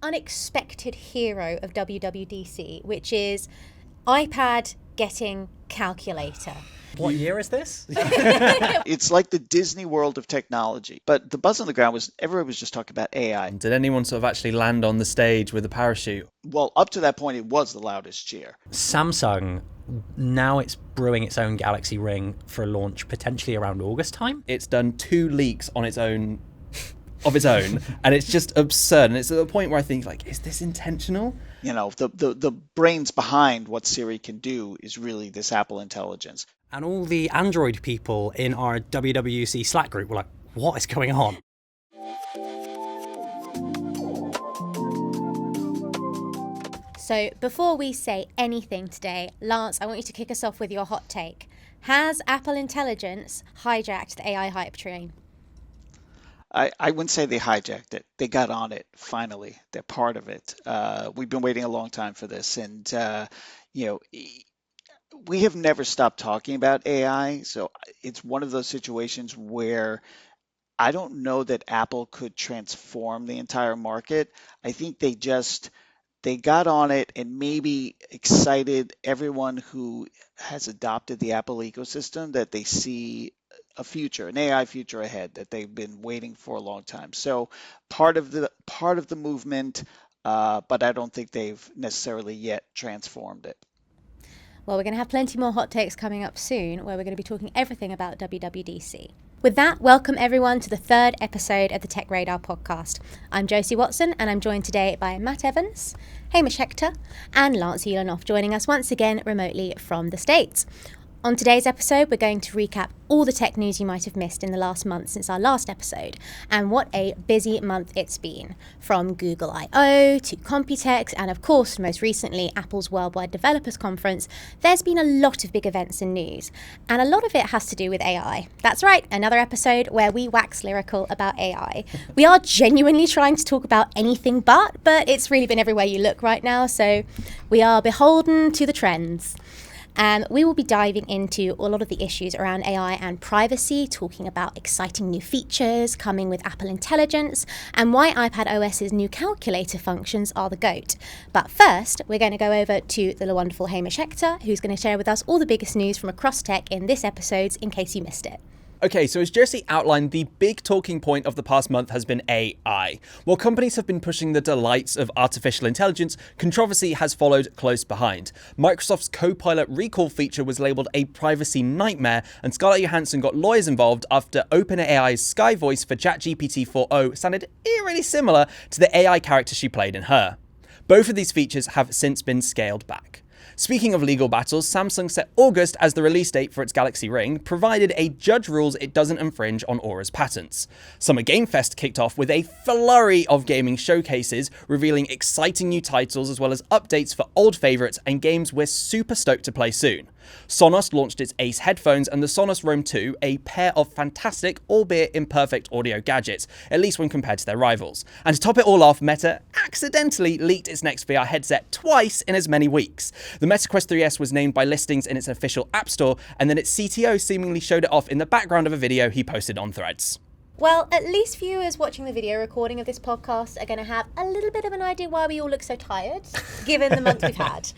unexpected hero of WWDC, which is iPad getting calculator. What year is this? It's like the Disney World of technology. But the buzz on the ground was everyone was just talking about AI. Did anyone sort of actually land on the stage with a parachute? Well, up to that point, it was the loudest cheer. Samsung, now it's brewing its own Galaxy Ring for launch potentially around August time. It's done 2 leaks on its own, of its own, and it's just absurd. And it's at the point where I think, like, is this intentional? You know, the brains behind what Siri can do is really this Apple Intelligence. And all the Android people in our WWDC Slack group were like, what is going on? So before we say anything today, Lance, I want you to kick us off with your hot take. Has Apple Intelligence hijacked the AI hype train? I wouldn't say they hijacked it. They got on it, finally. They're part of it. We've been waiting a long time for this. And, you know, we have never stopped talking about AI. So it's one of those situations where I don't know that Apple could transform the entire market. I think they got on it and maybe excited everyone who has adopted the Apple ecosystem that they see a future, an AI future ahead that they've been waiting for a long time. So part of the movement, but I don't think they've necessarily yet transformed it. Well, we're going to have plenty more hot takes coming up soon, where we're going to be talking everything about WWDC. With that, welcome everyone to the 3rd episode of the TechRadar podcast. I'm Josie Watson, and I'm joined today by Matt Evans, Hamish Hector, and Lance Ulanoff, joining us once again remotely from the States. On today's episode, we're going to recap all the tech news you might have missed in the last month since our last episode, and what a busy month it's been. From Google I/O to Computex, and of course, most recently, Apple's Worldwide Developers Conference, there's been a lot of big events and news, and a lot of it has to do with AI. That's right, another episode where we wax lyrical about AI. We are genuinely trying to talk about anything but it's really been everywhere you look right now, so we are beholden to the trends. We will be diving into a lot of the issues around AI and privacy, talking about exciting new features coming with Apple Intelligence, and why iPadOS's new calculator functions are the GOAT. But first, we're going to go over to the wonderful Hamish Hector, who's going to share with us all the biggest news from across tech in this episode, in case you missed it. Okay, so as Josie outlined, the big talking point of the past month has been AI. While companies have been pushing the delights of artificial intelligence, controversy has followed close behind. Microsoft's Copilot recall feature was labelled a privacy nightmare, and Scarlett Johansson got lawyers involved after OpenAI's Sky voice for ChatGPT 4o sounded eerily similar to the AI character she played in Her. Both of these features have since been scaled back. Speaking of legal battles, Samsung set August as the release date for its Galaxy Ring, provided a judge rules it doesn't infringe on Aura's patents. Summer Game Fest kicked off with a flurry of gaming showcases, revealing exciting new titles as well as updates for old favourites and games we're super stoked to play soon. Sonos launched its Ace headphones and the Sonos Roam 2, a pair of fantastic, albeit imperfect audio gadgets, at least when compared to their rivals. And to top it all off, Meta accidentally leaked its next VR headset twice in as many weeks. The Meta Quest 3S was named by listings in its official app store, and then its CTO seemingly showed it off in the background of a video he posted on Threads. Well, at least viewers watching the video recording of this podcast are going to have a little bit of an idea why we all look so tired, given the month we've had.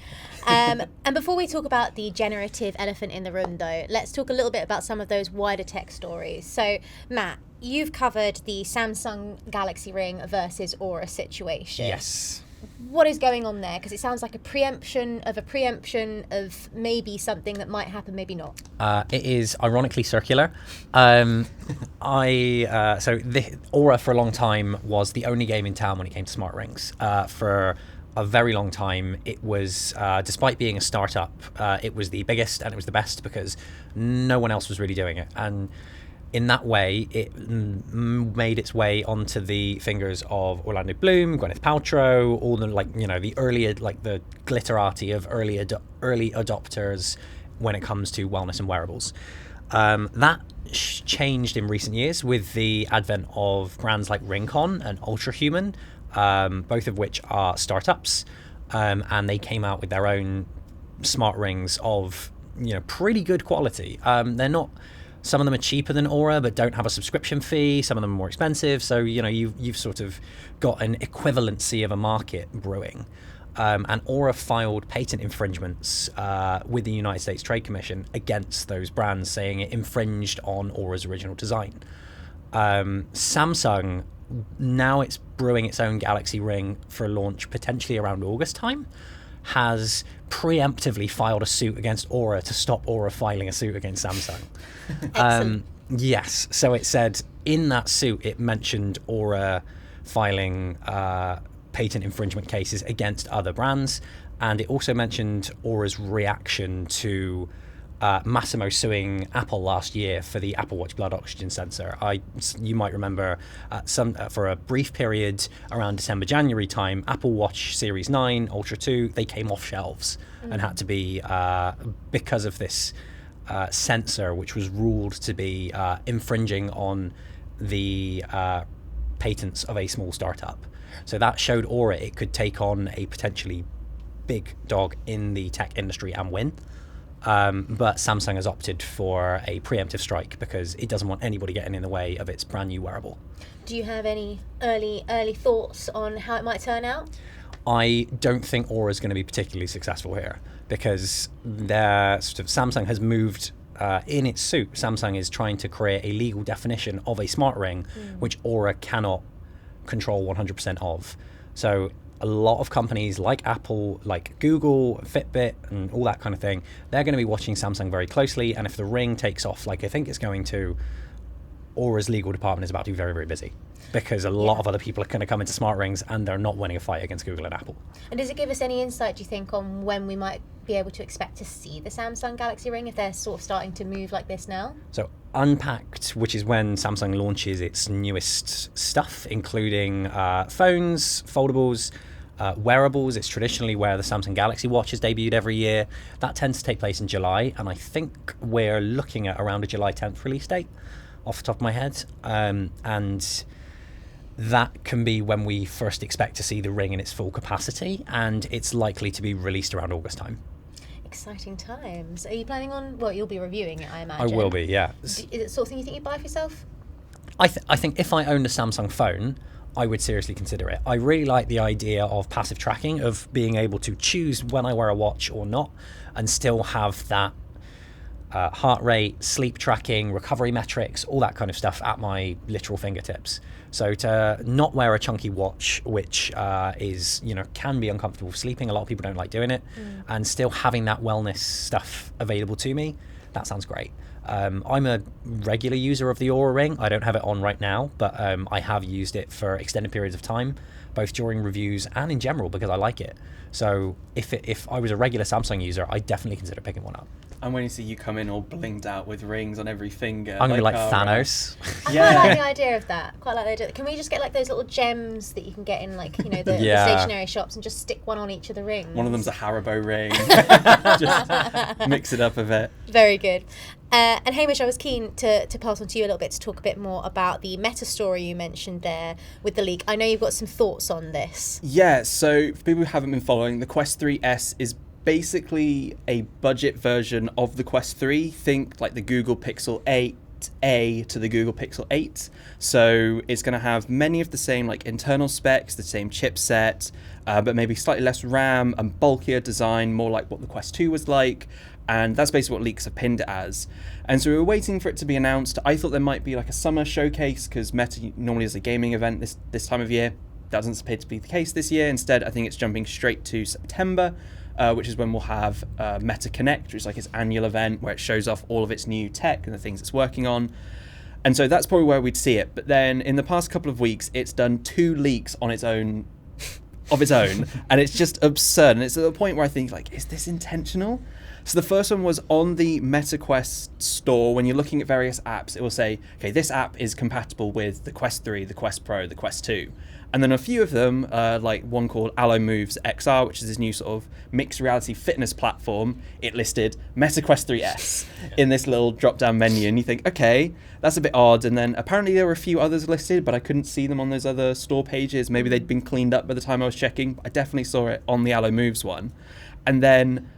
And before we talk about the generative elephant in the room, though, let's talk a little bit about some of those wider tech stories. So, Matt, you've covered the Samsung Galaxy Ring versus Oura situation. Yes. What is going on there? Because it sounds like a preemption of maybe something that might happen, maybe not. It is ironically circular. So the Oura for a long time was the only game in town when it came to smart rings. For a very long time, it was, despite being a startup, it was the biggest and it was the best because no one else was really doing it. And in that way, it made its way onto the fingers of Orlando Bloom, Gwyneth Paltrow, all the the early the glitterati of early adopters when it comes to wellness and wearables. That changed in recent years with the advent of brands like Ringcon and Ultrahuman, both of which are startups, and they came out with their own smart rings of pretty good quality. They're not Some of them are cheaper than Oura, but don't have a subscription fee. Some of them are more expensive. So, you've sort of got an equivalency of a market brewing. And Oura filed patent infringements with the United States Trade Commission against those brands, saying it infringed on Aura's original design. Samsung, now it's brewing its own Galaxy Ring for launch potentially around August time, has preemptively filed a suit against Oura to stop Oura filing a suit against Samsung. Yes, so it said in that suit, it mentioned Oura filing patent infringement cases against other brands, and it also mentioned Aura's reaction to Massimo suing Apple last year for the Apple Watch blood oxygen sensor. You might remember for a brief period around December-January time, Apple Watch Series 9, Ultra 2, they came off shelves and had to be, because of this sensor, which was ruled to be infringing on the patents of a small startup. So that showed Oura it could take on a potentially big dog in the tech industry and win. But Samsung has opted for a preemptive strike because it doesn't want anybody getting in the way of its brand new wearable. Do you have any early thoughts on how it might turn out? I don't think Oura is going to be particularly successful here because Samsung has moved in its suit. Samsung is trying to create a legal definition of a smart ring, which Oura cannot control 100% of. So a lot of companies like Apple, like Google, Fitbit, and all that kind of thing, they're going to be watching Samsung very closely. And if the Ring takes off, like I think it's going to, Aura's legal department is about to be very, very busy because a lot of other people are going to come into smart rings and they're not winning a fight against Google and Apple. And does it give us any insight, do you think, on when we might be able to expect to see the Samsung Galaxy Ring if they're sort of starting to move like this now? So Unpacked, which is when Samsung launches its newest stuff, including phones, foldables, wearables. It's traditionally where the Samsung Galaxy Watch is debuted every year. That tends to take place in July, and I think we're looking at around a July 10th release date off the top of my head. And that can be when we first expect to see the Ring in its full capacity, and it's likely to be released around August time. Exciting times. Are you planning on, well, you'll be reviewing it, I imagine. I will be, yeah. Is it the sort of thing you think you'd buy for yourself? I think if I owned a Samsung phone, I would seriously consider it. I really like the idea of passive tracking, of being able to choose when I wear a watch or not, and still have that heart rate, sleep tracking, recovery metrics, all that kind of stuff at my literal fingertips. So to not wear a chunky watch, which is, can be uncomfortable for sleeping, a lot of people don't like doing it, and still having that wellness stuff available to me, that sounds great. I'm a regular user of the Oura Ring. I don't have it on right now, but I have used it for extended periods of time, both during reviews and in general because I like it. So if I was a regular Samsung user, I'd definitely consider picking one up. I'm waiting to see you come in all blinged out with rings on every finger. I'm going to be like Thanos. I quite like the idea of that. Quite like the idea. Can we just get like those little gems that you can get in like, the stationery shops and just stick one on each of the rings? One of them's a Haribo ring. Just mix it up a bit. Very good. And Hamish, I was keen to pass on to you a little bit to talk a bit more about the meta story you mentioned there with the leak. I know you've got some thoughts on this. Yeah, so for people who haven't been following, the Quest 3S is basically a budget version of the Quest 3. Think like the Google Pixel 8A to the Google Pixel 8. So it's going to have many of the same like internal specs, the same chipset, but maybe slightly less RAM and bulkier design, more like what the Quest 2 was like. And that's basically what leaks have pinned it as. And so we were waiting for it to be announced. I thought there might be like a summer showcase because Meta normally is a gaming event this time of year. That doesn't appear to be the case this year. Instead, I think it's jumping straight to September, which is when we'll have Meta Connect, which is like its annual event where it shows off all of its new tech and the things it's working on. And so that's probably where we'd see it. But then in the past couple of weeks, it's done 2 leaks on its own, and it's just absurd. And it's at the point where I think, like, is this intentional? So the first one was on the MetaQuest store. When you're looking at various apps, it will say, okay, this app is compatible with the Quest 3, the Quest Pro, the Quest 2. And then a few of them, like one called Allo Moves XR, which is this new sort of mixed reality fitness platform, it listed MetaQuest 3S in this little drop-down menu. And you think, okay, that's a bit odd. And then apparently there were a few others listed, but I couldn't see them on those other store pages. Maybe they'd been cleaned up by the time I was checking. I definitely saw it on the Allo Moves one. And then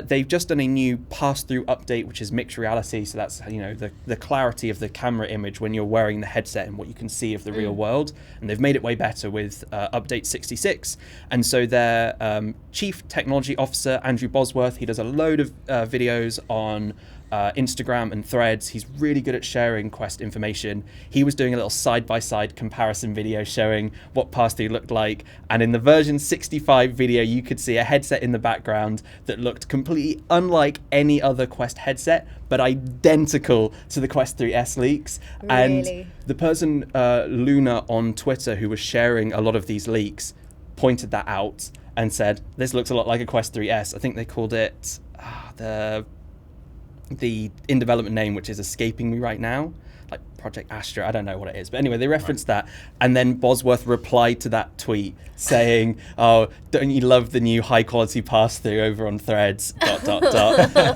they've just done a new pass-through update, which is mixed reality. So that's, the clarity of the camera image when you're wearing the headset and what you can see of the real world. And they've made it way better with update 66. And so their chief technology officer, Andrew Bosworth, he does a load of videos on Instagram and Threads. He's really good at sharing Quest information. He was doing a little side-by-side comparison video showing what pass-through looked like, and in the version 65 video you could see a headset in the background that looked completely unlike any other Quest headset, but identical to the Quest 3S leaks. Really? And the person, Luna on Twitter, who was sharing a lot of these leaks, pointed that out and said, this looks a lot like a Quest 3S. I think they called it the in development name, which is escaping me right now, like Project Astra, I don't know what it is, but anyway, they referenced that, and then Bosworth replied to that tweet saying, oh, don't you love the new high quality pass through over on Threads, ...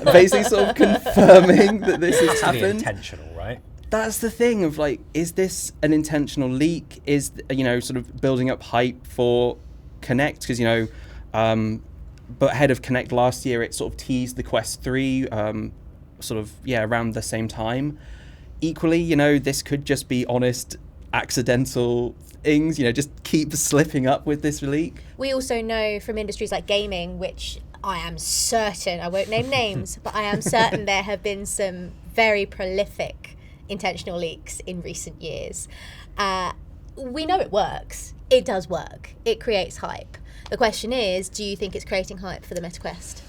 basically sort of confirming that this has happened. Intentional, right? That's the thing of like, is this an intentional leak? Is, sort of building up hype for Connect? Because, but ahead of Connect last year, it sort of teased the Quest 3, around the same time. Equally, this could just be honest, accidental things, just keep slipping up with this leak. We also know from industries like gaming, which I am certain, I won't name names, but I am certain there have been some very prolific intentional leaks in recent years. We know it works. It does work. It creates hype. The question is, do you think it's creating hype for the MetaQuest?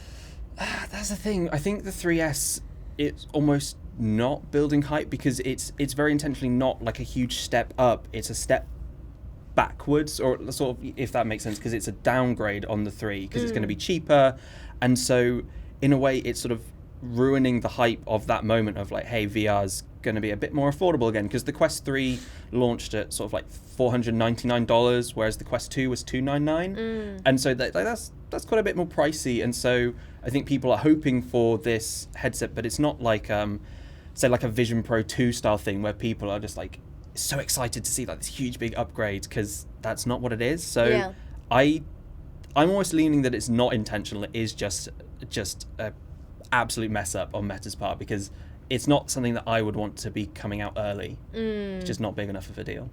That's the thing. I think the 3S, it's almost not building hype because it's very intentionally not like a huge step up. It's a step backwards, or sort of, if that makes sense, because it's a downgrade on the 3 because it's going to be cheaper. And so in a way it's sort of ruining the hype of that moment of like, hey, VR's going to be a bit more affordable again, because the Quest 3 launched at sort of like $499, whereas the Quest 2 was $299. And so that's quite a bit more pricey. And so I think people are hoping for this headset, but it's not like say like a Vision Pro 2 style thing where people are just like so excited to see like this huge big upgrade, because that's not what it is. So yeah. I'm almost leaning that it's not intentional. It is just a absolute mess up on Meta's part, because it's not something that I would want to be coming out early. It's just not big enough of a deal.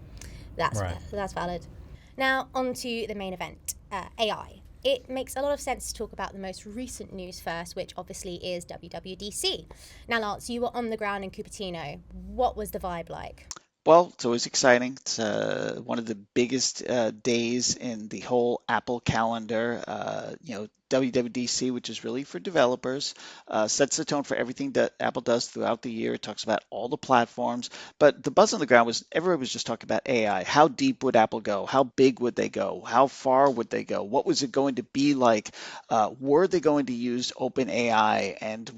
That's valid. Now on to the main event, AI. It makes a lot of sense to talk about the most recent news first, which obviously is WWDC. Now, Lance, you were on the ground in Cupertino. What was the vibe like? Well, it's always exciting. It's one of the biggest days in the whole Apple calendar. WWDC, which is really for developers, sets the tone for everything that Apple does throughout the year. It talks about all the platforms, but the buzz on the ground was everybody was just talking about AI. How deep would Apple go? How big would they go? How far would they go? What was it going to be like? Were they going to use OpenAI? And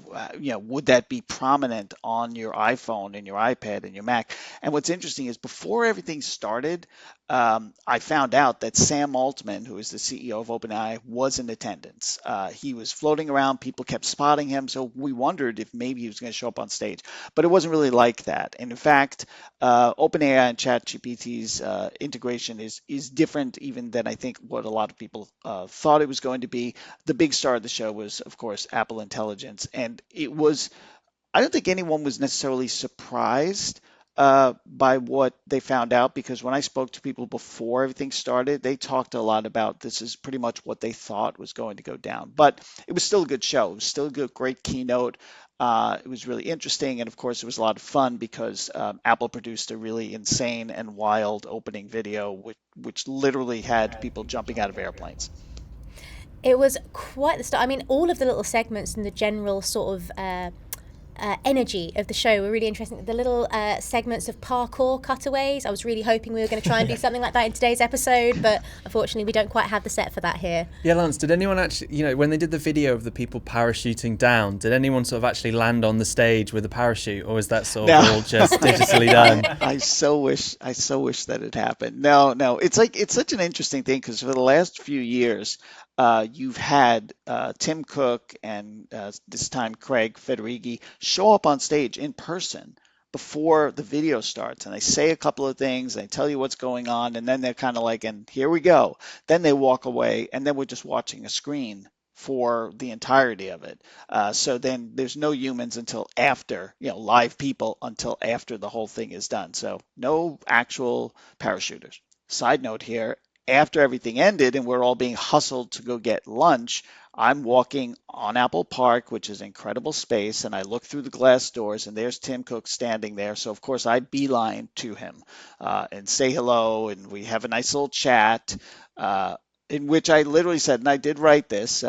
would that be prominent on your iPhone and your iPad and your Mac? And what's interesting is before everything started, I found out that Sam Altman, who is the CEO of OpenAI, was in attendance. He was floating around. People kept spotting him. So we wondered if maybe he was going to show up on stage. But it wasn't really like that. And in fact, OpenAI and ChatGPT's integration is different even than I think what a lot of people thought it was going to be. The big star of the show was, of course, Apple Intelligence. And I don't think anyone was necessarily surprised by what they found out, because when I spoke to people before everything started, they talked a lot about this is pretty much what they thought was going to go down. But it was still a good show. It was still a great keynote. It was really interesting. And of course, it was a lot of fun because Apple produced a really insane and wild opening video, which literally had people jumping out of airplanes. It was quite the start. I mean, all of the little segments and the general sort of energy of the show were really interesting. The little segments of parkour cutaways, I was really hoping we were going to try and do something like that in today's episode, but unfortunately we don't quite have the set for that here. Yeah, Lance, did anyone actually, when they did the video of the people parachuting down, did anyone sort of actually land on the stage with a parachute, or was that sort of all just digitally done? I so wish that it happened. No, it's such an interesting thing, because for the last few years, you've had Tim Cook and this time Craig Federighi show up on stage in person before the video starts, and they say a couple of things, they tell you what's going on, and then they're kind of like, and here we go. Then they walk away, and then we're just watching a screen for the entirety of it. So then there's no humans until after, live people until after the whole thing is done. So no actual parachuters. Side note here, after everything ended and we're all being hustled to go get lunch, I'm walking on Apple Park, which is incredible space, and I look through the glass doors, and there's Tim Cook standing there. So, of course, I beeline to him and say hello, and we have a nice little chat in which I literally said, and I did write this,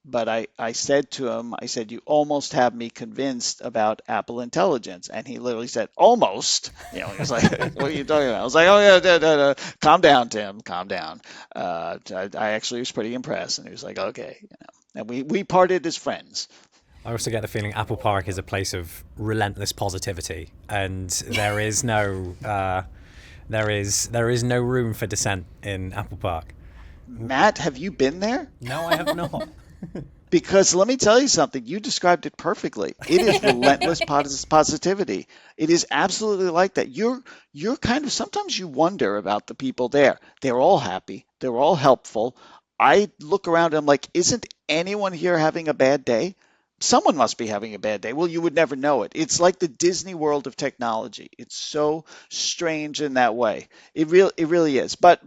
but I said to him, I said, you almost have me convinced about Apple Intelligence. And he literally said, almost. He was like, what are you talking about? I was like, oh, yeah, no. Calm down, Tim, calm down. I actually was pretty impressed. And he was like, okay. And we parted as friends. I also get the feeling Apple Park is a place of relentless positivity, and there is no room for dissent in Apple Park. Matt, have you been there? No, I have not. Because let me tell you something, you described it perfectly. It is relentless positivity. It is absolutely like that. You're kind of, sometimes you wonder about the people there. They're all happy. They're all helpful. I look around and I'm like, isn't anyone here having a bad day? Someone must be having a bad day. Well, you would never know it. It's like the Disney World of technology. It's so strange in that way. It really is. But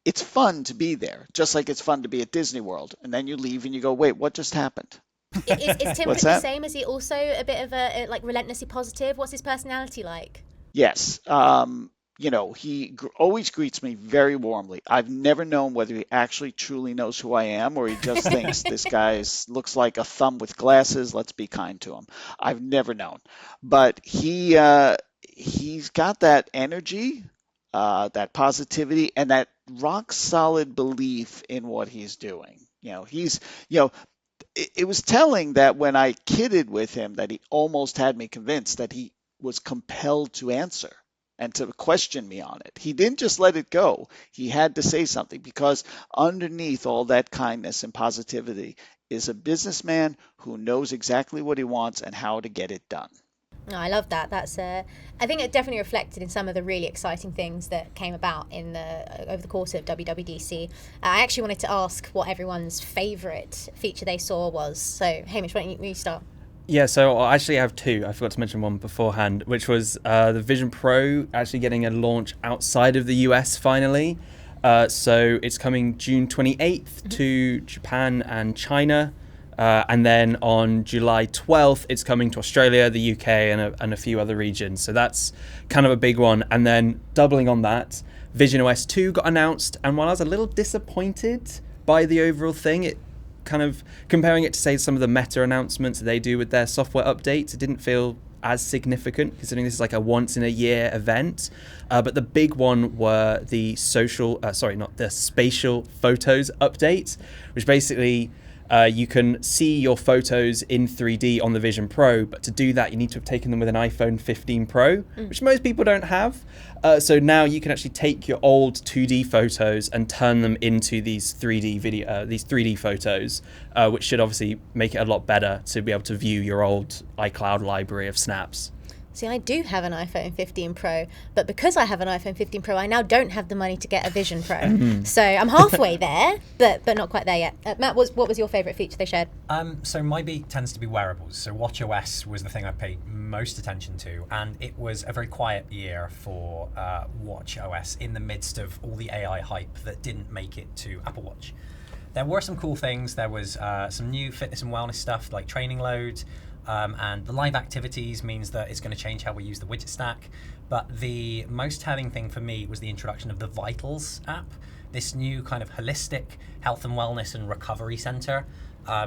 it's fun to be there, just like it's fun to be at Disney World. And then you leave and you go, wait, what just happened? Is Tim the same? Is he also a bit of a relentlessly positive? What's his personality like? Yes. He always greets me very warmly. I've never known whether he actually truly knows who I am or he just thinks this guy looks like a thumb with glasses. Let's be kind to him. I've never known. But he's got that energy, that positivity, and that rock solid belief in what he's doing. It was telling that when I kidded with him that he almost had me convinced that he was compelled to answer and to question me on it. He didn't just let it go. He had to say something, because underneath all that kindness and positivity is a businessman who knows exactly what he wants and how to get it done. Oh, I love that. That's I think it definitely reflected in some of the really exciting things that came about over the course of WWDC. I actually wanted to ask what everyone's favourite feature they saw was. So, Hamish, why don't you start? Yeah, so I actually have two. I forgot to mention one beforehand, which was the Vision Pro actually getting a launch outside of the US finally. So it's coming June 28th to Japan and China. And then on July 12th, it's coming to Australia, the UK, and a few other regions. So that's kind of a big one. And then doubling on that, Vision OS 2 got announced. And while I was a little disappointed by the overall thing, it kind of comparing it to, say, some of the Meta announcements they do with their software updates, it didn't feel as significant, considering this is like a once in a year event. But the big one were the spatial photos update, which basically you can see your photos in 3D on the Vision Pro, but to do that, you need to have taken them with an iPhone 15 Pro, which most people don't have. So now you can actually take your old 2D photos and turn them into these 3D photos, which should obviously make it a lot better to be able to view your old iCloud library of snaps. See, I do have an iPhone 15 Pro, but because I have an iPhone 15 Pro, I now don't have the money to get a Vision Pro. So I'm halfway there, but not quite there yet. Matt, what was your favourite feature they shared? So my beat tends to be wearables. So watchOS was the thing I paid most attention to, and it was a very quiet year for watchOS in the midst of all the AI hype that didn't make it to Apple Watch. There were some cool things. There was some new fitness and wellness stuff like training loads. And the live activities means that it's going to change how we use the widget stack. But the most telling thing for me was the introduction of the Vitals app, this new kind of holistic health and wellness and recovery center,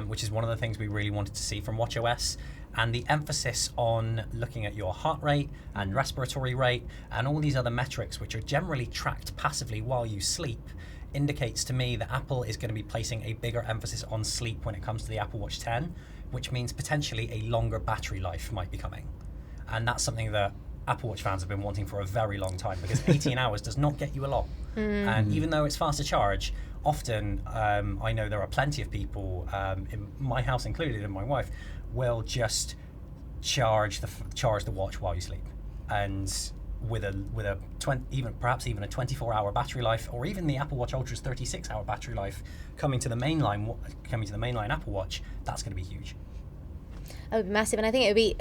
which is one of the things we really wanted to see from watchOS. And the emphasis on looking at your heart rate and respiratory rate and all these other metrics, which are generally tracked passively while you sleep, indicates to me that Apple is going to be placing a bigger emphasis on sleep when it comes to the Apple Watch 10, which means potentially a longer battery life might be coming. And that's something that Apple Watch fans have been wanting for a very long time, because 18 hours does not get you a lot. And even though it's fast to charge, often I know there are plenty of people, in my house included and my wife, will just charge the watch while you sleep. And with a 20, perhaps even a 24-hour battery life, or even the Apple Watch Ultra's 36-hour battery life coming to the mainline Apple Watch, that's going to be huge. That would be massive, and I think it would be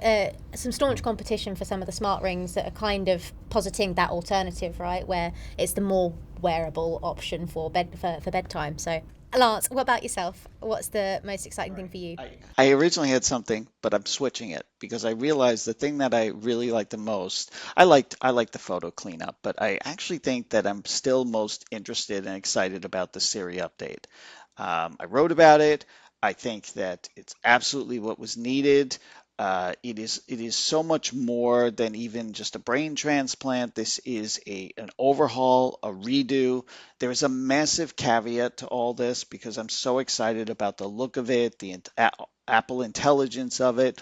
some staunch competition for some of the smart rings that are kind of positing that alternative, right, where it's the more wearable option for bedtime. So, Lance, what about yourself? What's the most exciting thing for you? I originally had something, but I'm switching it because I realized the thing that I really like the most. I like the photo cleanup, but I actually think that I'm still most interested and excited about the Siri update. I wrote about it. I think that it's absolutely what was needed. It is so much more than even just a brain transplant. This is an overhaul, a redo. There is a massive caveat to all this because I'm so excited about the look of it, the Apple Intelligence of it.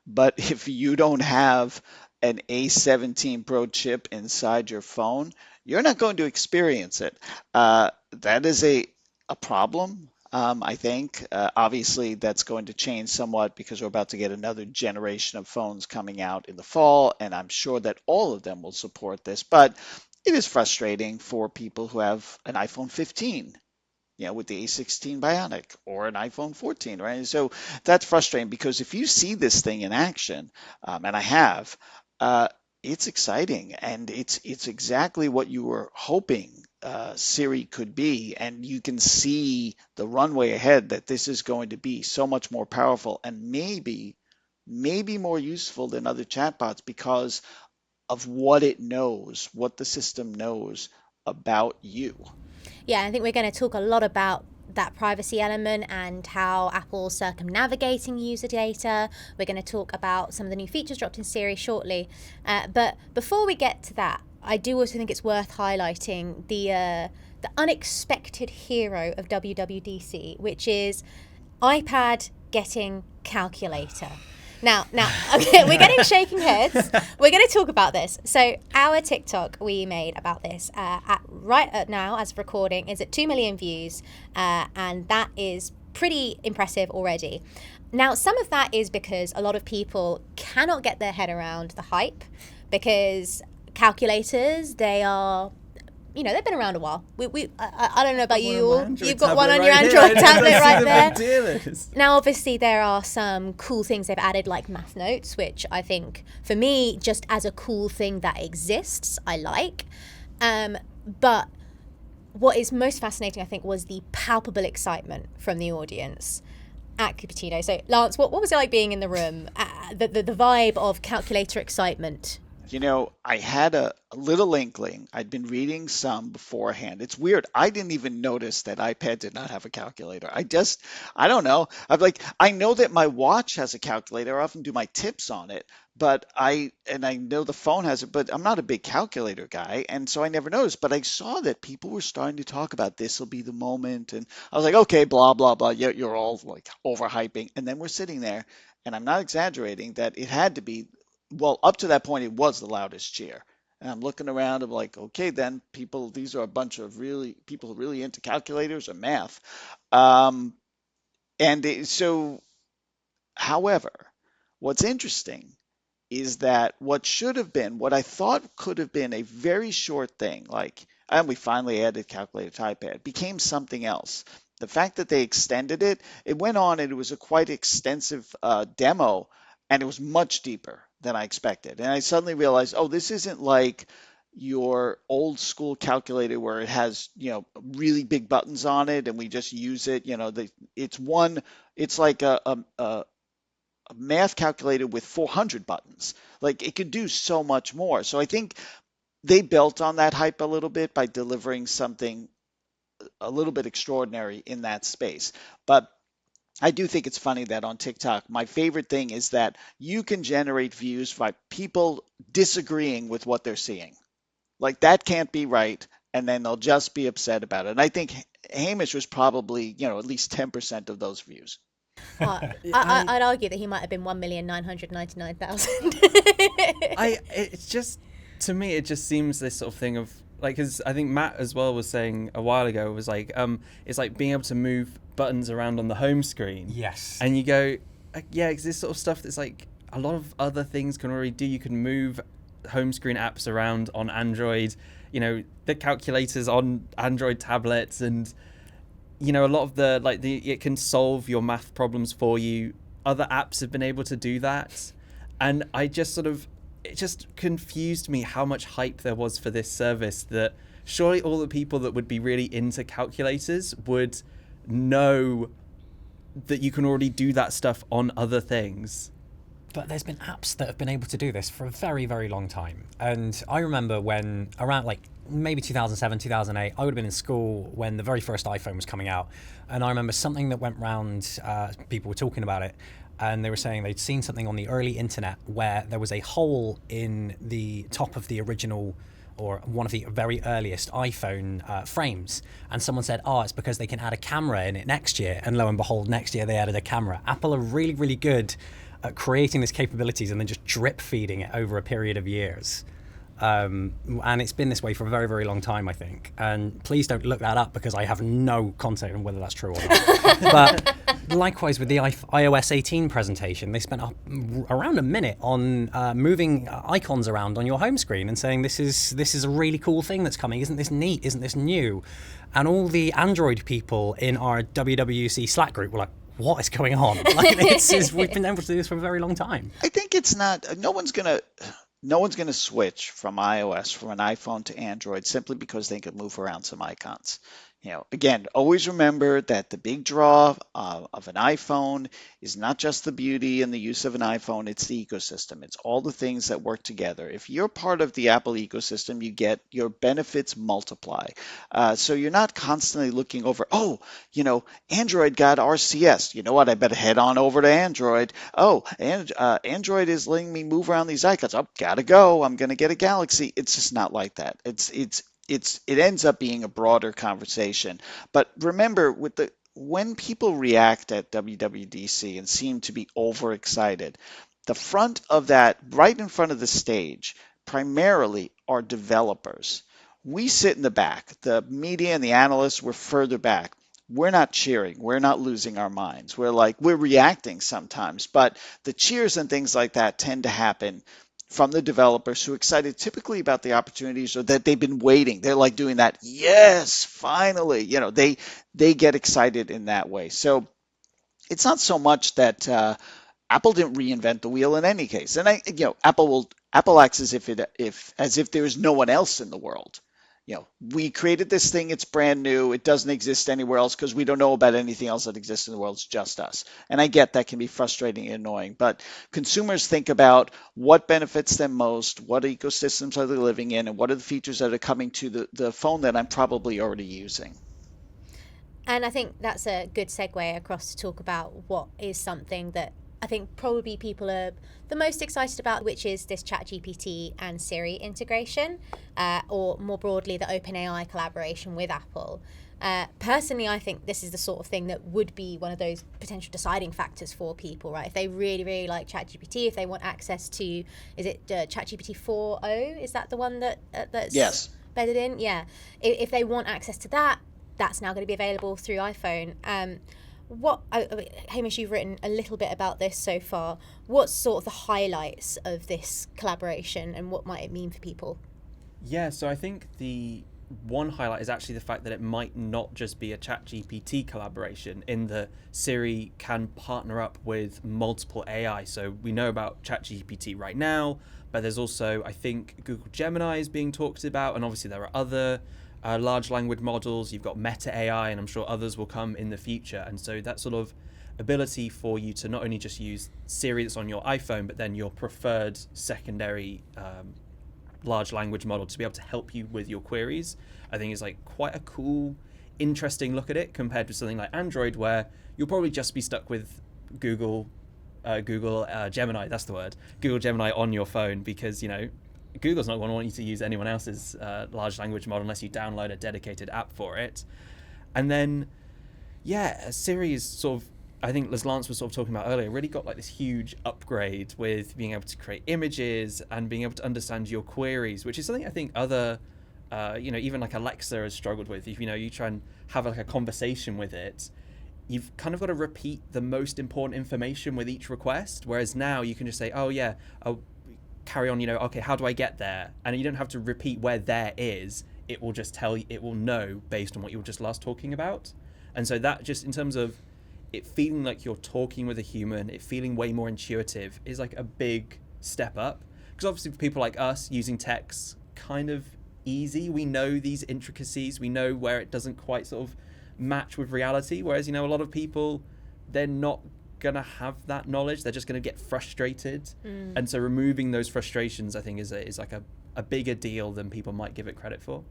But if you don't have an A17 Pro chip inside your phone, you're not going to experience it. That is a problem. I think obviously that's going to change somewhat because we're about to get another generation of phones coming out in the fall, and I'm sure that all of them will support this. But it is frustrating for people who have an iPhone 15, with the A16 Bionic or an iPhone 14, right? So that's frustrating because if you see this thing in action, and I have, it's exciting and it's exactly what you were hoping Siri could be, and you can see the runway ahead that this is going to be so much more powerful and maybe more useful than other chatbots because of what it knows, what the system knows about you. Yeah, I think we're going to talk a lot about that privacy element and how Apple's circumnavigating user data. We're going to talk about some of the new features dropped in Siri shortly. But before we get to that, I do also think it's worth highlighting the unexpected hero of WWDC, which is iPad getting calculator. Now, okay, we're getting shaking heads. We're going to talk about this. So our TikTok we made about this right now, as of recording, is at 2 million views, and that is pretty impressive already. Now, some of that is because a lot of people cannot get their head around the hype, because calculators, they are, they've been around a while. I don't know about you all. You've got one on your Android tablet right there. Now, obviously, there are some cool things they've added, like Math Notes, which I think, for me, just as a cool thing that exists, I like. But what is most fascinating, I think, was the palpable excitement from the audience at Cupertino. So, Lance, what was it like being in the room? The vibe of calculator excitement. I had a little inkling. I'd been reading some beforehand. It's weird. I didn't even notice that iPad did not have a calculator. I don't know. I know that my watch has a calculator. I often do my tips on it, but I know the phone has it, but I'm not a big calculator guy. And so I never noticed, but I saw that people were starting to talk about this will be the moment. And I was like, okay, blah, blah, blah. You're all like overhyping. And then we're sitting there, and I'm not exaggerating that it had to be. Well, up to that point, it was the loudest cheer. And I'm looking around, I'm like, okay, then these are a bunch of people really into calculators or math. However, what's interesting is that what I thought could have been a very short thing, and we finally added calculator to iPad, became something else. The fact that they extended it went on and it was a quite extensive demo, and it was much deeper than I expected. And I suddenly realized, this isn't like your old school calculator where it has, really big buttons on it and we just use it. It's like a math calculator with 400 buttons. Like, it could do so much more. So I think they built on that hype a little bit by delivering something a little bit extraordinary in that space. But I do think it's funny that on TikTok, my favorite thing is that you can generate views by people disagreeing with what they're seeing. Like, that can't be right, and then they'll just be upset about it. And I think Hamish was probably, at least 10% of those views. I'd argue that he might have been 1,999,000. It's just, to me, it just seems this sort of thing of, because I think Matt as well was saying a while ago, was like, it's like being able to move buttons around on the home screen. Yes. And you go, yeah, it's this sort of stuff that's like a lot of other things can already do. You can move home screen apps around on Android, the calculators on Android tablets, and a lot of it can solve your math problems for you. Other apps have been able to do that, and it just confused me how much hype there was for this service, that surely all the people that would be really into calculators would know that you can already do that stuff on other things. But there's been apps that have been able to do this for a very, very long time. And I remember when around maybe 2007, 2008, I would have been in school when the very first iPhone was coming out. And I remember something that went round, people were talking about it, and they were saying they'd seen something on the early internet where there was a hole in the top of the original or one of the very earliest iPhone frames. And someone said, it's because they can add a camera in it next year. And lo and behold, next year they added a camera. Apple are really, really good at creating these capabilities and then just drip feeding it over a period of years. And it's been this way for a very, very long time, I think. And please don't look that up because I have no concept on whether that's true or not. But likewise with the iOS 18 presentation, they spent around a minute on moving icons around on your home screen and saying this is a really cool thing that's coming. Isn't this neat? Isn't this new? And all the Android people in our WWDC Slack group were like, what is going on? We've been able to do this for a very long time. I think it's not. No one's gonna switch from iOS from an iPhone to Android simply because they can move around some icons. Again, always remember that the big draw of an iPhone is not just the beauty and the use of an iPhone, it's the ecosystem. It's all the things that work together. If you're part of the Apple ecosystem, you get your benefits multiply. So you're not constantly looking over, Android got RCS. You know what? I better head on over to Android. And Android is letting me move around these icons. Gotta go. I'm going to get a Galaxy. It's just not like that. It ends up being a broader conversation. But remember, when people react at WWDC and seem to be overexcited, the front of that, right in front of the stage, primarily are developers. We sit in the back. The media and the analysts were further back. We're not cheering. We're not losing our minds. We're reacting sometimes. But the cheers and things like that tend to happen from the developers who are excited typically about the opportunities or that they've been waiting. They're like doing that, yes, finally. They get excited in that way. So it's not so much that Apple didn't reinvent the wheel in any case. And Apple acts as if there is no one else in the world. We created this thing, it's brand new, it doesn't exist anywhere else because we don't know about anything else that exists in the world, it's just us. And I get that can be frustrating and annoying, but consumers think about what benefits them most, what ecosystems are they living in, and what are the features that are coming to the phone that I'm probably already using. And I think that's a good segue across to talk about what is something that I think probably people are the most excited about, which is this ChatGPT and Siri integration, or more broadly, the OpenAI collaboration with Apple. Personally, I think this is the sort of thing that would be one of those potential deciding factors for people, right? If they really, really like ChatGPT, if they want access to, is it ChatGPT 4.0? Is that the one that's yes. bedded in? Yeah. If they want access to that, that's now going to be available through iPhone. Hamish, you've written a little bit about this so far. What's sort of the highlights of this collaboration and what might it mean for people? Yeah, so I think the one highlight is actually the fact that it might not just be a ChatGPT collaboration, in that Siri can partner up with multiple AI. So we know about ChatGPT right now, but there's also, I think, Google Gemini is being talked about, and obviously there are other large language models. You've got Meta AI, and I'm sure others will come in the future. And so that sort of ability for you to not only just use Siri that's on your iPhone, but then your preferred secondary large language model to be able to help you with your queries, I think is quite a cool, interesting look at it compared to something like Android, where you'll probably just be stuck with Google Gemini, that's the word, Google Gemini on your phone, because Google's not going to want you to use anyone else's large language model unless you download a dedicated app for it. And then, Siri is sort of, I think as Lance was sort of talking about earlier, really got this huge upgrade with being able to create images and being able to understand your queries, which is something I think other, even Alexa has struggled with. If you try and have a conversation with it, you've kind of got to repeat the most important information with each request, whereas now you can just say, carry on, okay, how do I get there? And you don't have to repeat where there is. It will just tell you, it will know based on what you were just last talking about. And so that, just in terms of it feeling like you're talking with a human, it feeling way more intuitive, is like a big step up. Because obviously for people like us, using tech's kind of easy. We know these intricacies. We know where it doesn't quite sort of match with reality. Whereas, a lot of people, they're not gonna have that knowledge. They're just gonna get frustrated. And so removing those frustrations, I think, is like a bigger deal than people might give it credit for.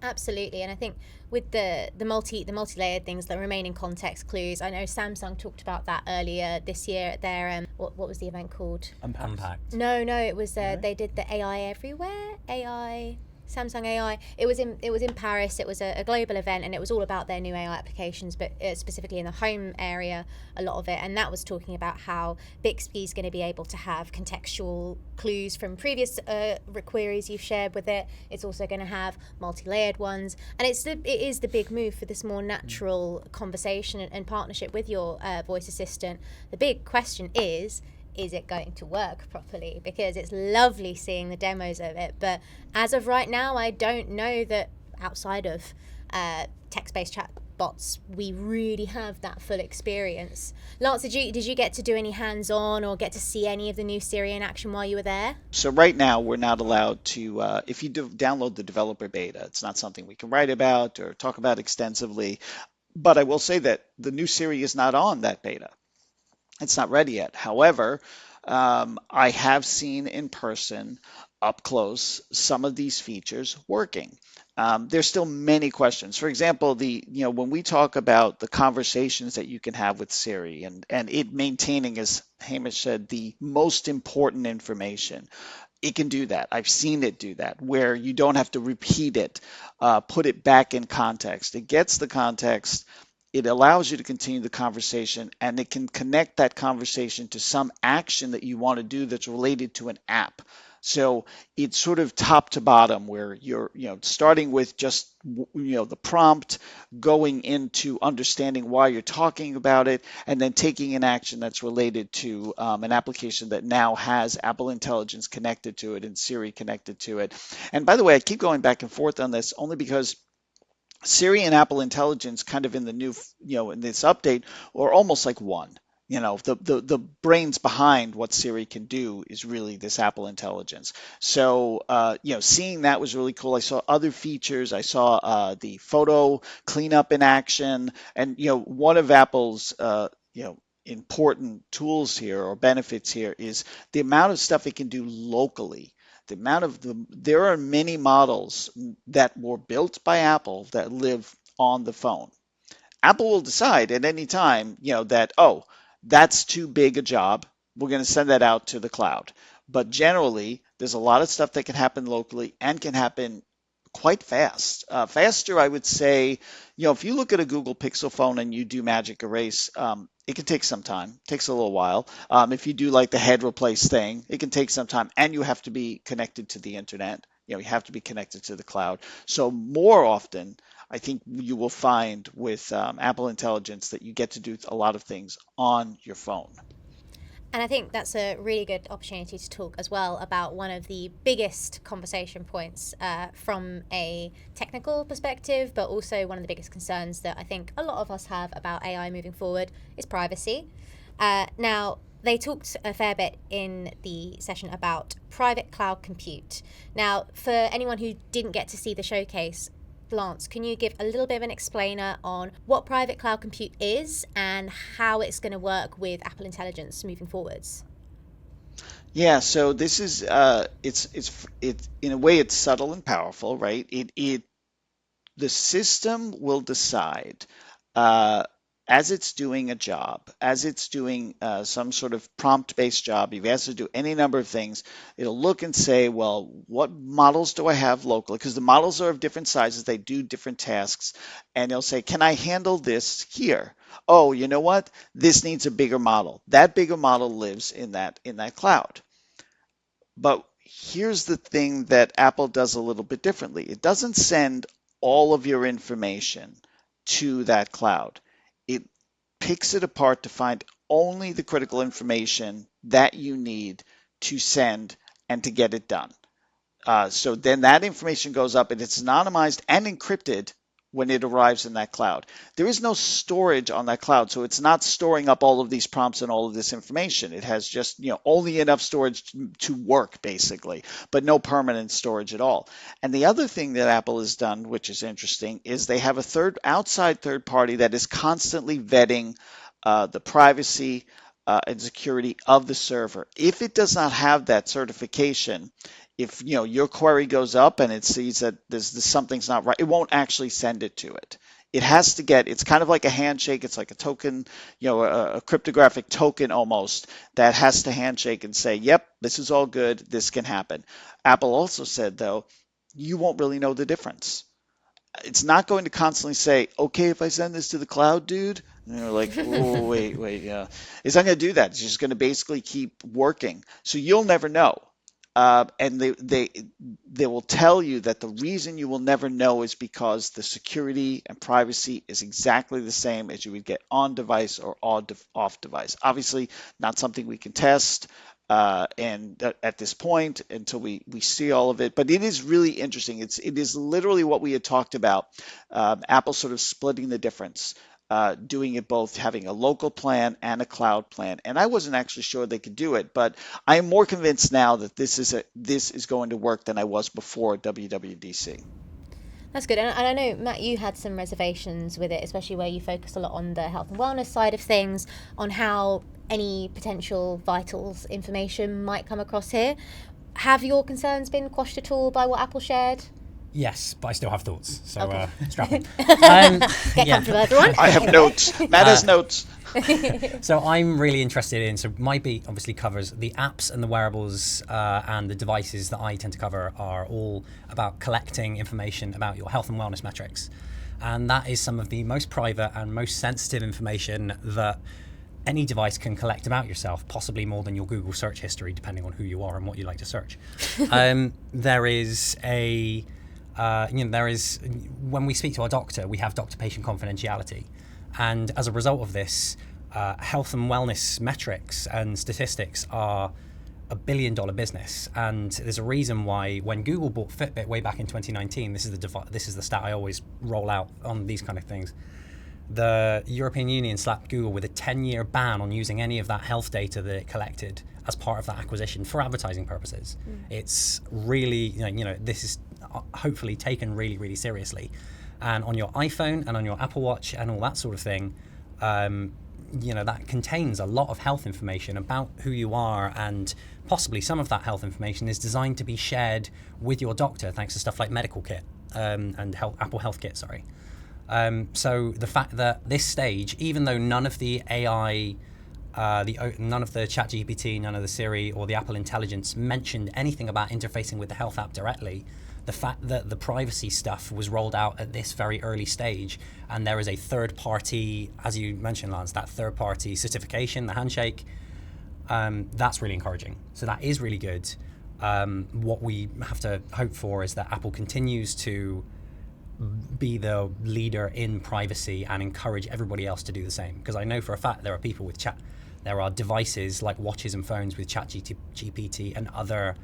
Absolutely, and I think with the multi-layered things, the remaining context clues. I know Samsung talked about that earlier this year at their what was the event called? Unpacked. No, it was they did the AI everywhere. Samsung AI. It was in Paris. It was a global event, and it was all about their new AI applications, but specifically in the home area, a lot of it. And that was talking about how Bixby is going to be able to have contextual clues from previous queries you've shared with it. It's also going to have multi-layered ones, and it is the big move for this more natural conversation and partnership with your voice assistant. The big question is it going to work properly? Because it's lovely seeing the demos of it, but as of right now, I don't know that outside of text-based chatbots, we really have that full experience. Lance, did you get to do any hands-on or get to see any of the new Siri in action while you were there? So right now, we're not allowed to, if you download the developer beta, it's not something we can write about or talk about extensively. But I will say that the new Siri is not on that beta. It's not ready yet. However, I have seen in person, up close, some of these features working. There's still many questions. For example, when we talk about the conversations that you can have with Siri and it maintaining, as Hamish said, the most important information, it can do that. I've seen it do that, where you don't have to repeat it, put it back in context. It gets the context. It allows you to continue the conversation, and it can connect that conversation to some action that you want to do that's related to an app. So it's sort of top to bottom, where you're starting with just the prompt, going into understanding why you're talking about it, and then taking an action that's related to an application that now has Apple Intelligence connected to it and Siri connected to it. And by the way, I keep going back and forth on this only because Siri and Apple Intelligence, kind of in the new, in this update, are almost like one. The brains behind what Siri can do is really this Apple Intelligence. So, seeing that was really cool. I saw other features. I saw the photo cleanup in action, and one of Apple's important tools here or benefits here is the amount of stuff it can do locally. There are many models that were built by Apple that live on the phone. Apple will decide at any time, that, that's too big a job. We're going to send that out to the cloud. But generally, there's a lot of stuff that can happen locally and can happen quite fast. Faster, I would say, if you look at a Google Pixel phone and you do Magic Erase, it can take some time. It takes a little while. If you do like the head replace thing, it can take some time, and you have to be connected to the internet. You have to be connected to the cloud. So more often, I think you will find with Apple Intelligence that you get to do a lot of things on your phone. And I think that's a really good opportunity to talk as well about one of the biggest conversation points from a technical perspective, but also one of the biggest concerns that I think a lot of us have about AI moving forward is privacy. Now, they talked a fair bit in the session about private cloud compute. Now, for anyone who didn't get to see the showcase, Lance, can you give a little bit of an explainer on what private cloud compute is and how it's going to work with Apple Intelligence moving forwards? Yeah, so this is it's in a way it's subtle and powerful, right? The system will decide as it's doing a job, as it's doing some sort of prompt-based job, if it has to do any number of things, it'll look and say, well, what models do I have locally? Because the models are of different sizes, they do different tasks, and it'll say, can I handle this here? Oh, you know what? This needs a bigger model. That bigger model lives in that cloud. But here's the thing that Apple does a little bit differently. It doesn't send all of your information to that cloud. It picks it apart to find only the critical information that you need to send and to get it done. So then that information goes up and it's anonymized and encrypted when it arrives in that cloud. There is no storage on that cloud, so it's not storing up all of these prompts and all of this information. It has just, only enough storage to work basically, but no permanent storage at all. And the other thing that Apple has done, which is interesting, is they have a outside third party that is constantly vetting the privacy and security of the server. If it does not have that certification, if your query goes up and it sees that something's not right, it won't actually send it to it. It has to it's kind of like a handshake. It's like a token, a cryptographic token almost that has to handshake and say, yep, this is all good. This can happen. Apple also said, though, you won't really know the difference. It's not going to constantly say, okay, if I send this to the cloud, dude, and you're like, oh, wait, yeah. It's not going to do that. It's just going to basically keep working. So you'll never know. And they will tell you that the reason you will never know is because the security and privacy is exactly the same as you would get on device or off device. Obviously, not something we can test and at this point until we see all of it. But it is really interesting. It is literally what we had talked about. Apple sort of splitting the difference. Doing it both, having a local plan and a cloud plan. And I wasn't actually sure they could do it, but I am more convinced now that this is going to work than I was before WWDC. That's good. And I know, Matt, you had some reservations with it, especially where you focus a lot on the health and wellness side of things, on how any potential vitals information might come across here. Have your concerns been quashed at all by what Apple shared? Yes, but I still have thoughts, so okay. Strap in. Get comfortable, everyone. I have notes. Matt has notes. So I'm really interested in, so my beat obviously covers the apps and the wearables and the devices that I tend to cover are all about collecting information about your health and wellness metrics. And that is some of the most private and most sensitive information that any device can collect about yourself, possibly more than your Google search history, depending on who you are and what you like to search. There is when we speak to our doctor, we have doctor-patient confidentiality. And as a result of this, health and wellness metrics and statistics are $1 billion business. And there's a reason why when Google bought Fitbit way back in 2019, this is the stat I always roll out on these kind of things. The European Union slapped Google with a 10-year ban on using any of that health data that it collected as part of that acquisition for advertising purposes. It's really, this is hopefully taken really, really seriously. And on your iPhone and on your Apple Watch and all that sort of thing, that contains a lot of health information about who you are, and possibly some of that health information is designed to be shared with your doctor thanks to stuff like Medical Kit and Apple Health Kit, sorry. So the fact that this stage, even though none of the AI, none of the ChatGPT, none of the Siri or the Apple Intelligence mentioned anything about interfacing with the health app directly, the fact that the privacy stuff was rolled out at this very early stage, and there is a third party, as you mentioned, Lance, that third party certification, the handshake, that's really encouraging. So that is really good. What we have to hope for is that Apple continues to be the leader in privacy and encourage everybody else to do the same. Because I know for a fact there are people with there are devices like watches and phones with ChatGPT and other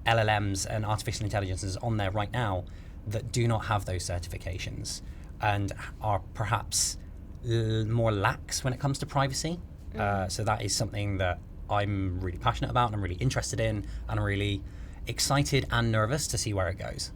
LLMs and artificial intelligences on there right now that do not have those certifications and are perhaps more lax when it comes to privacy. So that is something that I'm really passionate about and I'm really interested in, and I'm really excited and nervous to see where it goes.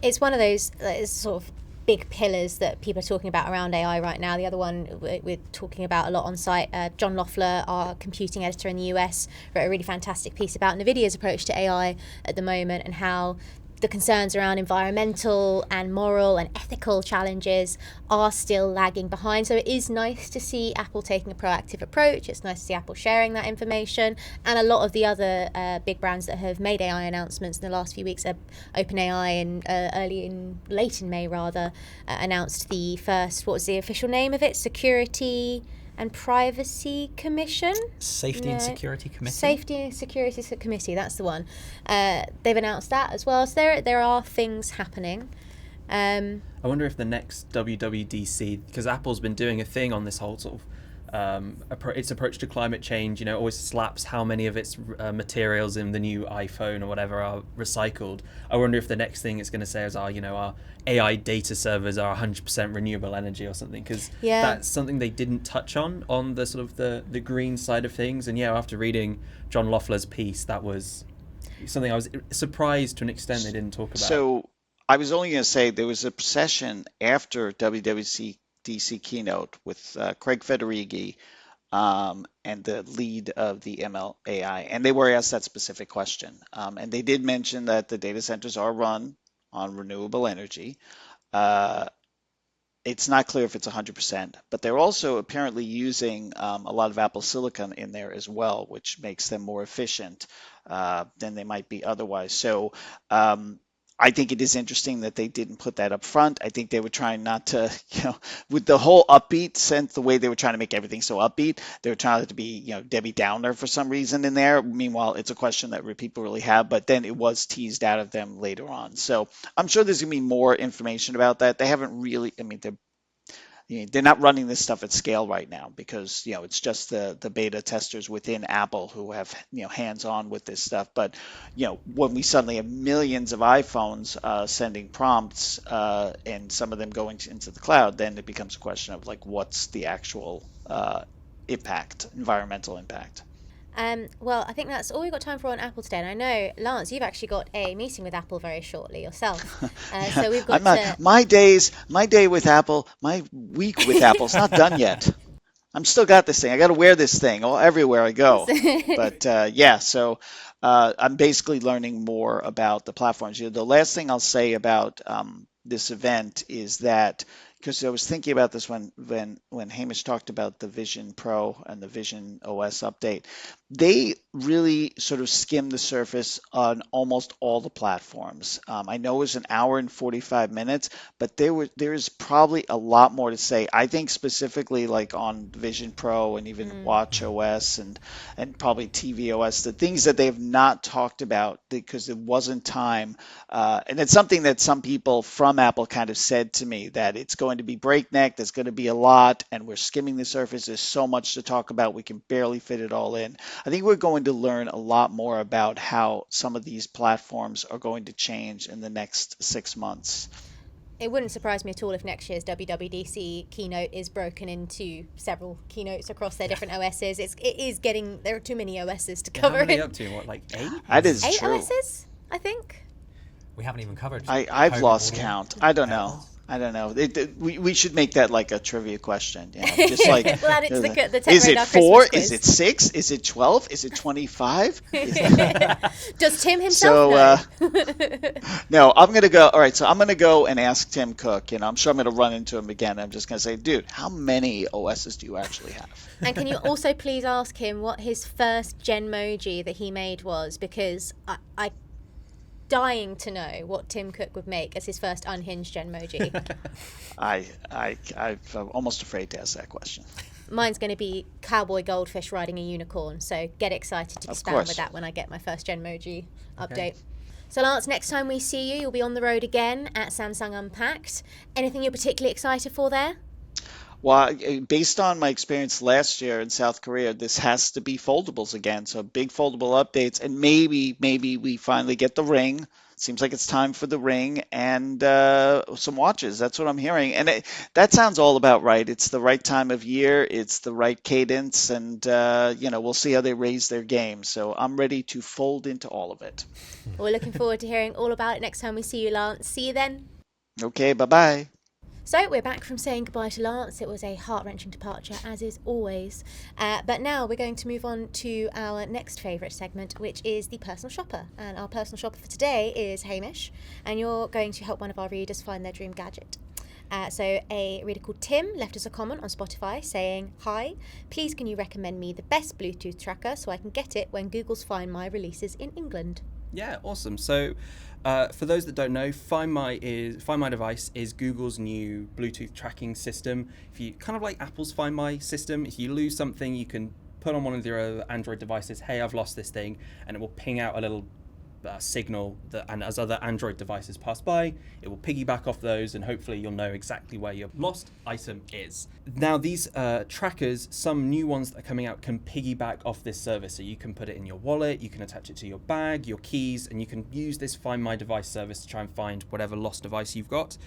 It's one of those sort of big pillars that people are talking about around AI right now. The other one we're talking about a lot on site, John Loeffler, our computing editor in the US, wrote a really fantastic piece about NVIDIA's approach to AI at the moment and how the concerns around environmental and moral and ethical challenges are still lagging behind. So it is nice to see Apple taking a proactive approach. It's nice to see Apple sharing that information. And a lot of the other big brands that have made AI announcements in the last few weeks, OpenAI and late in May announced the first, what was the official name of it? Security and Privacy Commission? Safety and Security Committee? Safety and Security Committee, that's the one. They've announced that as well. So there are things happening. I wonder if the next WWDC, because Apple's been doing a thing on this whole sort of its approach to climate change. Always slaps how many of its materials in the new iPhone or whatever are recycled. I wonder if the next thing it's going to say is our AI data servers are 100% renewable energy or something, because that's something they didn't touch on the sort of the green side of things. And after reading John Loeffler's piece, that was something I was surprised to an extent they didn't talk about. So I was only going to say there was a session after WWDC keynote with Craig Federighi and the lead of the ML AI, and they were asked that specific question. And they did mention that the data centers are run on renewable energy. It's not clear if it's 100%, but they're also apparently using a lot of Apple silicon in there as well, which makes them more efficient than they might be otherwise. So I think it is interesting that they didn't put that up front. I think they were trying not to, with the whole upbeat sense, the way they were trying to make everything so upbeat, they were trying to be, Debbie Downer for some reason in there. Meanwhile, it's a question that people really have, but then it was teased out of them later on. So I'm sure there's going to be more information about that. They haven't really, they're not running this stuff at scale right now because it's just the beta testers within Apple who have hands on with this stuff. But when we suddenly have millions of iPhones sending prompts and some of them going into the cloud, then it becomes a question of what's the actual environmental impact. Well, I think that's all we've got time for on Apple today. And I know, Lance, you've actually got a meeting with Apple very shortly yourself. So we've got my day with Apple, my week with Apple's not done yet. I'm still got this thing. I got to wear this thing everywhere I go. But so I'm basically learning more about the platforms. The last thing I'll say about this event is that, because I was thinking about this when Hamish talked about the Vision Pro and the Vision OS update, they really sort of skimmed the surface on almost all the platforms. I know it was an hour and 45 minutes, but there is probably a lot more to say. I think specifically on Vision Pro and even Watch OS and probably TV OS, the things that they have not talked about because it wasn't time. And it's something that some people from Apple kind of said to me, that it's going to be breakneck, there's going to be a lot, and we're skimming the surface. There's so much to talk about, we can barely fit it all in. I think we're going to learn a lot more about how some of these platforms are going to change in the next 6 months. It wouldn't surprise me at all if next year's WWDC keynote is broken into several keynotes across their different OSs. There are too many OSs to cover. How many up to? 8? That is 8 true. OSs, I think. We haven't even covered. I've lost count. I don't know. We should make that like a trivia question. Just like, we'll add it to the TechRadar is it 4? Christmas Is it 6? Is it 12? Is it 25? Does Tim himself know? No, I'm going to go. All right, so I'm going to go and ask Tim Cook. I'm sure I'm going to run into him again. I'm just going to say, dude, how many OSs do you actually have? And can you also please ask him what his first Genmoji that he made was? Because I dying to know what Tim Cook would make as his first unhinged Genmoji. I'm almost afraid to ask that question. Mine's going to be cowboy goldfish riding a unicorn, so get excited to expand with that when I get my first Genmoji update. So Lance, next time we see you, you'll be on the road again at Samsung Unpacked. Anything you're particularly excited for there? Well, based on my experience last year in South Korea, this has to be foldables again. So big foldable updates, and maybe we finally get the Ring. Seems like it's time for the Ring and some watches. That's what I'm hearing, and that sounds all about right. It's the right time of year. It's the right cadence, and we'll see how they raise their game. So I'm ready to fold into all of it. We're looking forward to hearing all about it next time we see you, Lance. See you then. Okay, bye-bye. So we're back from saying goodbye to Lance. It was a heart-wrenching departure, as is always. But now we're going to move on to our next favourite segment, which is the personal shopper. And our personal shopper for today is Hamish, and you're going to help one of our readers find their dream gadget. So a reader called Tim left us a comment on Spotify saying, "Hi, please can you recommend me the best Bluetooth tracker so I can get it when Google's Find My releases in England?" Yeah, awesome. So for those that don't know, Find My device is Google's new Bluetooth tracking system. If you kind of like Apple's Find My system, if you lose something, you can put on one of your Android devices, "Hey, I've lost this thing," and it will ping out a little signal and as other Android devices pass by, it will piggyback off those, and hopefully you'll know exactly where your lost item is. Now these trackers, some new ones that are coming out, can piggyback off this service. So you can put it in your wallet, you can attach it to your bag, your keys, and you can use this Find My Device service to try and find whatever lost device you've got.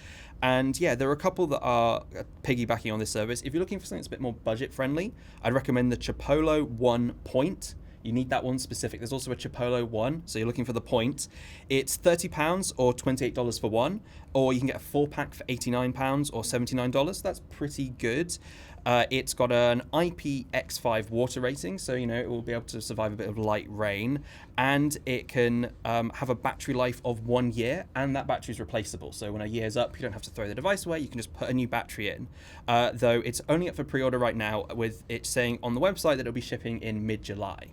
And yeah, there are a couple that are piggybacking on this service. If you're looking for something that's a bit more budget friendly, I'd recommend the Chipolo 1 Point. You need that one specific. There's also a Chipolo 1, so you're looking for the Point. It's £30 or $28 for one, or you can get a 4-pack for £89 or $79. That's pretty good. It's got an IPX5 water rating, so it will be able to survive a bit of light rain, and it can have a battery life of 1 year, and that battery is replaceable. So when a year's up, you don't have to throw the device away. You can just put a new battery in. Though it's only up for pre-order right now, with it saying on the website that it'll be shipping in mid-July.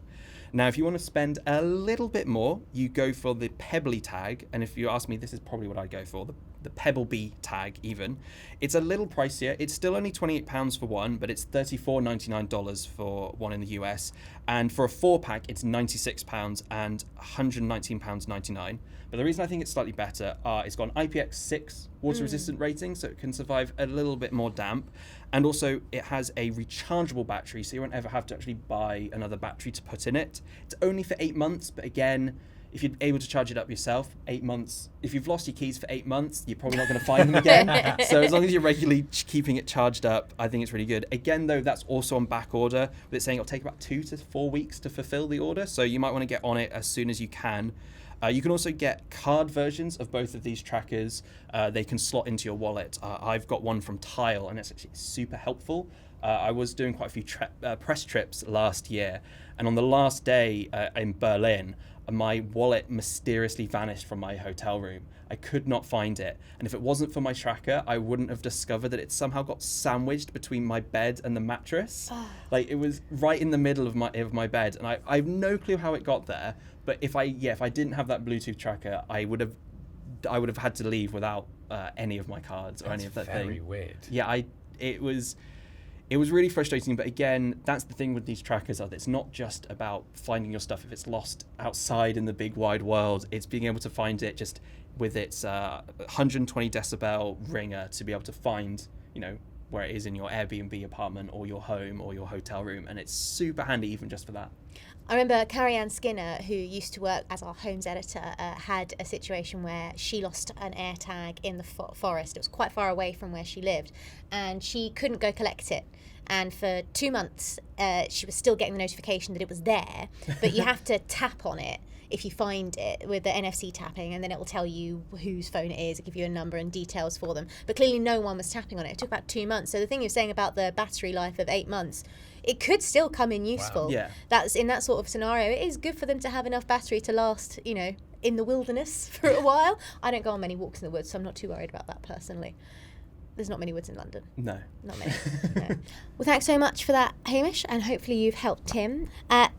Now, if you want to spend a little bit more, you go for the Pebbly tag. And if you ask me, this is probably what I'd go for, the Pebble Bee tag even. It's a little pricier. It's still only £28 for one, but it's $34.99 for one in the US. And for a 4-pack, it's £96 and £119.99. But the reason I think it's slightly better, it's got an IPX6 water-resistant rating, so it can survive a little bit more damp. And also, it has a rechargeable battery, so you won't ever have to actually buy another battery to put in it. It's only for 8 months, but again, if you're able to charge it up yourself, 8 months. If you've lost your keys for 8 months, you're probably not going to find them again. So as long as you're regularly keeping it charged up, I think it's really good. Again, though, that's also on back order. But it's saying it'll take about 2 to 4 weeks to fulfill the order. So you might want to get on it as soon as you can. You can also get card versions of both of these trackers. They can slot into your wallet. I've got one from Tile, and it's actually super helpful. I was doing quite a few press trips last year, and on the last day in Berlin, my wallet mysteriously vanished from my hotel room. I could not find it, and if it wasn't for my tracker, I wouldn't have discovered that it somehow got sandwiched between my bed and the mattress. Like, it was right in the middle of my bed, and I have no clue how it got there. But if I didn't have that Bluetooth tracker, I would have had to leave without any of my cards or any of that thing. Very weird. Yeah, it was really frustrating. But again, that's the thing with these trackers, it's not just about finding your stuff if it's lost outside in the big wide world. It's being able to find it just with its 120 decibel ringer to be able to find, where it is in your Airbnb apartment or your home or your hotel room. And it's super handy even just for that. I remember Carrie Ann Skinner, who used to work as our homes editor, had a situation where she lost an AirTag in the forest. It was quite far away from where she lived, and she couldn't go collect it. And for 2 months, she was still getting the notification that it was there, but you have to tap on it if you find it with the NFC tapping, and then it will tell you whose phone it is, it'll give you a number and details for them. But clearly no one was tapping on it. It took about 2 months. So the thing you're saying about the battery life of 8 months, it could still come in useful. Wow. Yeah. That's in that sort of scenario. It is good for them to have enough battery to last, in the wilderness for a while. I don't go on many walks in the woods, so I'm not too worried about that personally. There's not many woods in London. No. Not many. No. Well, thanks so much for that, Hamish, and hopefully you've helped Tim.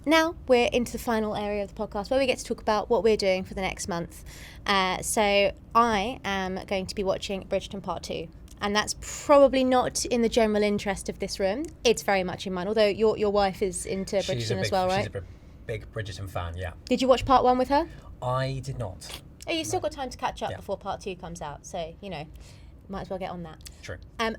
Now we're into the final area of the podcast where we get to talk about what we're doing for the next month. So I am going to be watching Bridgerton Part 2. And that's probably not in the general interest of this room. It's very much in mine, although your wife is into Bridgerton as well, right? She's a big Bridgerton fan, yeah. Did you watch Part 1 with her? I did not. Oh, you've still got time to catch up before Part 2 comes out, so, might as well get on that. True.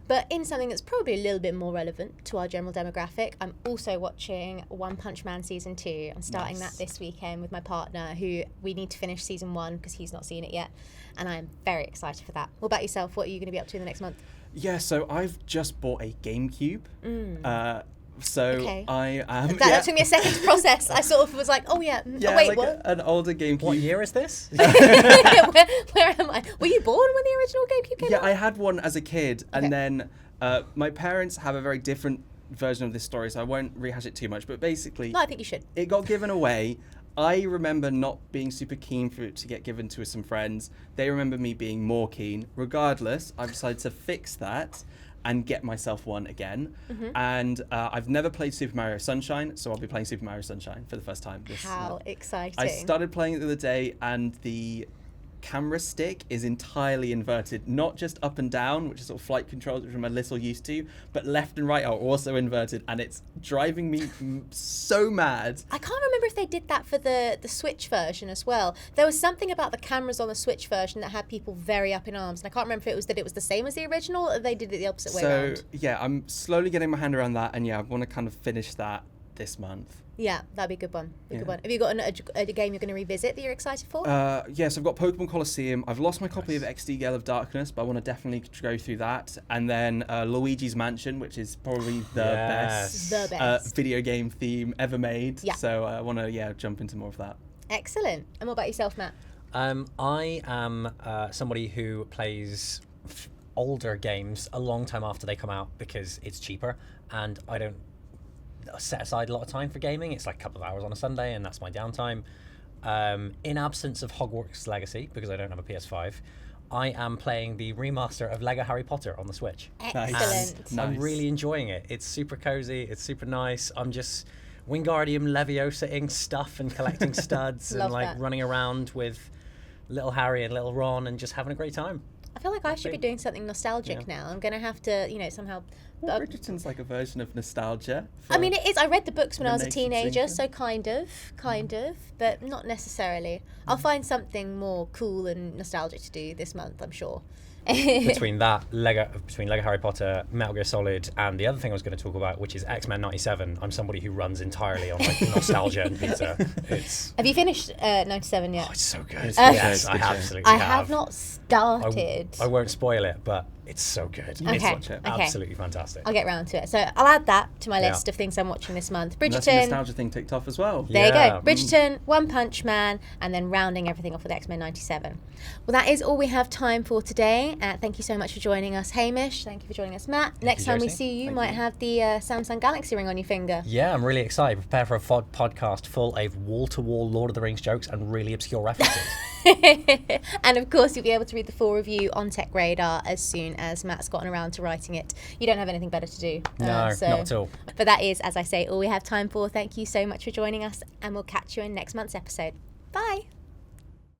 But in something that's probably a little bit more relevant to our general demographic, I'm also watching One Punch Man Season 2. I'm starting that this weekend with my partner, who we need to finish Season 1 because he's not seen it yet. And I'm very excited for that. What about yourself? What are you going to be up to in the next month? Yeah, so I've just bought a GameCube. Okay. I am... That took me a second to process. I sort of was like, oh yeah, wait, like what? An older GameCube. What year is this? where am I? Were you born when the original GameCube came out? Yeah, I had one as a kid, and then my parents have a very different version of this story, so I won't rehash it too much, but basically... No, I think you should. It got given away. I remember not being super keen for it to get given to some friends. They remember me being more keen. Regardless, I've decided to fix that and get myself one again. And I've never played Super Mario Sunshine, so I'll be playing Super Mario Sunshine for the first time. How exciting. I started playing it the other day, and camera stick is entirely inverted, not just up and down, which is sort of flight controls, which I'm a little used to, but left and right are also inverted, and it's driving me so mad. I can't remember if they did that for the Switch version as well. There was something about the cameras on the Switch version that had people very up in arms, and I can't remember if it was that it was the same as the original, or they did it the opposite way around. So yeah, I'm slowly getting my hand around that, and yeah, I want to kind of finish that this month. Yeah, that'd be a good one. Yeah. Good one. Have you got a game you're going to revisit that you're excited for? Yes, I've got Pokemon Colosseum. I've lost my copy of XD Gale of Darkness, but I want to definitely go through that. And then Luigi's Mansion, which is probably the best video game theme ever made. Yeah. So I want to jump into more of that. Excellent. And what about yourself, Matt? I am somebody who plays older games a long time after they come out because it's cheaper, and I don't set aside a lot of time for gaming. It's like a couple of hours on a Sunday, and that's my downtime. In absence of Hogwarts Legacy, because I don't have a PS5, I am playing the remaster of Lego Harry Potter on the Switch. Excellent. Nice. I'm really enjoying it. It's super cozy. It's super nice. I'm just Wingardium Leviosaing stuff and collecting studs and Love like that. running around with little Harry and little Ron and just having a great time. I feel like I should be doing something nostalgic now. I'm going to have to, somehow... Well, Bridgerton's like a version of nostalgia. I mean, it is. I read the books when I was a Renaissance teenager, England. so kind of, but not necessarily. I'll find something more cool and nostalgic to do this month, I'm sure. Between Lego Harry Potter, Metal Gear Solid, and the other thing I was going to talk about, which is X-Men 97, I'm somebody who runs entirely on like nostalgia and pizza. Have you finished 97 yet? Oh, it's so good. It's Yes, good. I absolutely I have not started. I won't spoil it, but it's so good. Okay, It's okay. absolutely fantastic. I'll get round to it. So I'll add that to my list of things I'm watching this month. And that's a Bridgerton. nostalgia thing ticked off as well. There you Yeah. go. Bridgerton, One Punch Man, and then rounding everything off with X-Men 97. Well, that is all we have time for today. Thank you so much for joining us, Hamish. Thank you for joining us, Matt. Next time we Josie. see you, Thank might you. have the Samsung Galaxy ring on your finger. Yeah, I'm really excited. Prepare for a podcast full of wall-to-wall Lord of the Rings jokes and really obscure references. And of course, you'll be able to read the full review on TechRadar as soon as Matt's gotten around to writing it. You don't have anything better to do. No, not at all. But that is, as I say, all we have time for. Thank you so much for joining us, and we'll catch you in next month's episode. Bye.